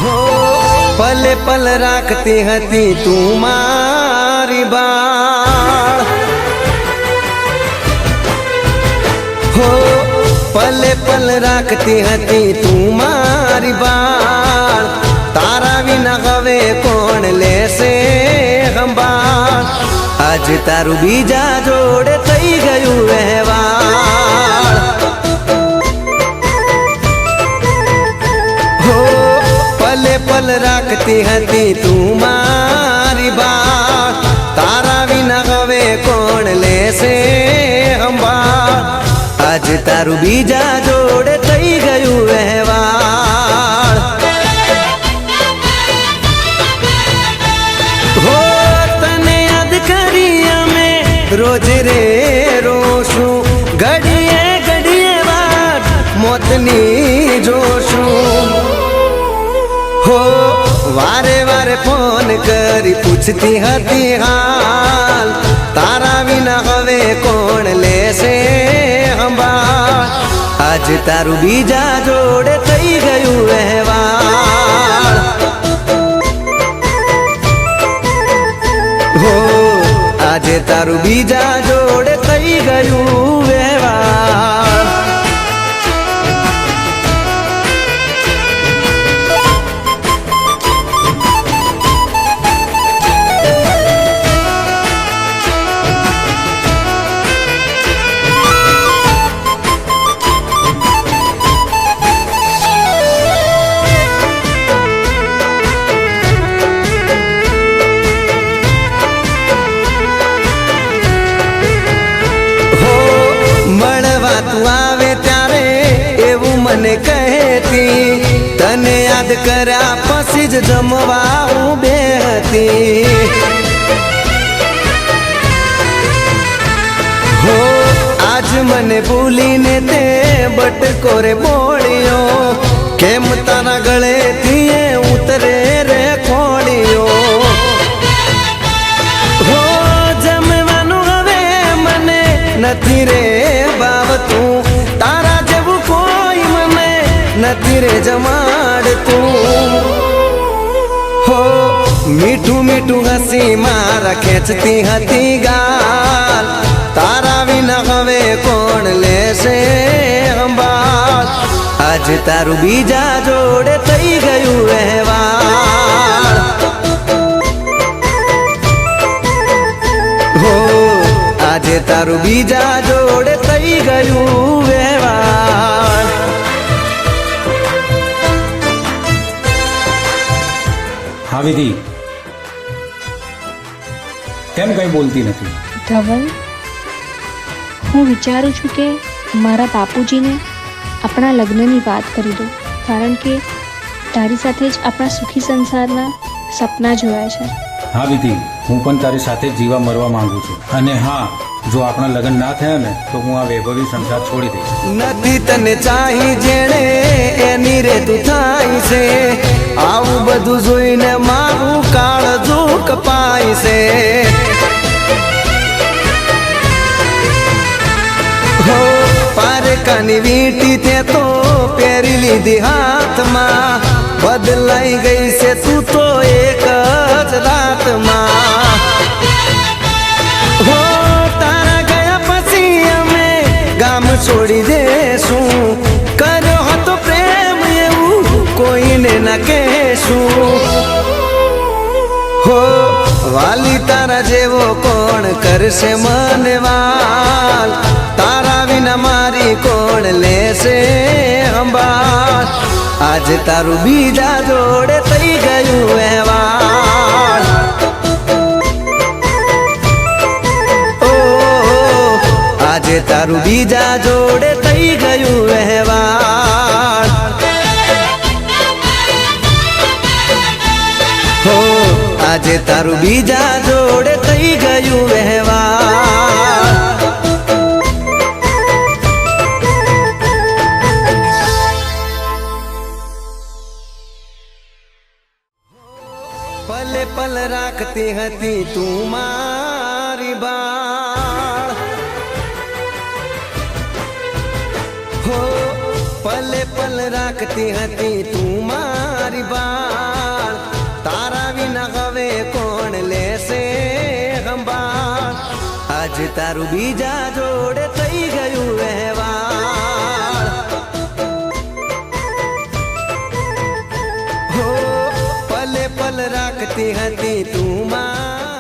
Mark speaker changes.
Speaker 1: हो पले पल राखती हती तू मारी बाळ हो पले पल राखती हती तू मारी बाळ तारा विना हवे कोण लेसे संभाळ आज तारू बीजा जोड़े थई गयु व्यवहार हो पले पल राखती हती तू मारी बाळ तारा विना हवे कोण लेसे संभाळ आज तारू बीजा जोड़े थई गयु व्यवहार हो तने याद करी अमे रोज रे रोशू घड़िए घड़िए बात मोतनी जोशू हो वारे वारे फोन करी पूछती हती हाल तारा विना हवे कोण लेसे संभाळ आज तारू बीजा जोड़े थई गयु व्यवहार हो आज तारू बीजा जोड़े थई गयु व्यवहार आवे त्यारे एवं मने कहती तने याद कर्या पछी ज जमवा ऊभे हती हो आज मने भूलीने ते बटको रे बोलियो केम तारा गळे थी उतरे रे खोलियो हो जमवानु हवे मने नथी रे तू तारा जेवू कोई मने नथी रे जमाड़ तू हो मीठू मीठू हसी मारा खेचती हती गाल तारा विना हवे कोण लेसे संभाळ आज तारू बीजा जोड़े थई गयु व्यवहार हो आज तारू बीजा जोड़े थई गयु व्यवहार
Speaker 2: हाँ विधि केम कई बोलती नहीं
Speaker 3: ધવલ હું વિચારું છું કે મારા બાપુજીને આપણા લગ્નની વાત કરી દઉં કારણ કે તારી સાથે જ આપણા સુખી સંસારના સપના જોયા છે
Speaker 2: हाँ विधि हूँ पण तारी साथे जीवा मरवा मांगू छू अने हाँ जो अपना लग्न ना थया ने तो हूँ आ वैभवी संसार छोड़ी दईश
Speaker 1: नथी तने चाही जेणे एनी रे तू थाई से आवुं बधुं जोईने मारू काळजू कपाई से हो पारकानी वीटी थे तो पेरी लीधी हाथ में बदलाई गई से तू तो एक ज रात में हो तारा गया पछी अमे गाम छोड़ी देशू करो तो प्रेम एवं कोई ने न कहेशू हो वाली तारा जेवो कोण करशे मने वाल तारा विना मारी कोण लेसे संभाळ आज तारू बीजा जोड़े थई गयु व्यवहार ओ आज तारू बीजा जोड़े थई गयु व्यवहार हो आज तारू बीजा जोड़े थई गयु व्यवहार पले पल राखती हती तू मारी बाळ हो पले પલ રાખતી હતી તું મારી બાળ, તારા વિના હવે કોણ લેશે સંભાળ, આજ તારું બીજા જોડે થઈ ગયું વહેવાળ. હો પલે પલ રાખતી હતી તું મારી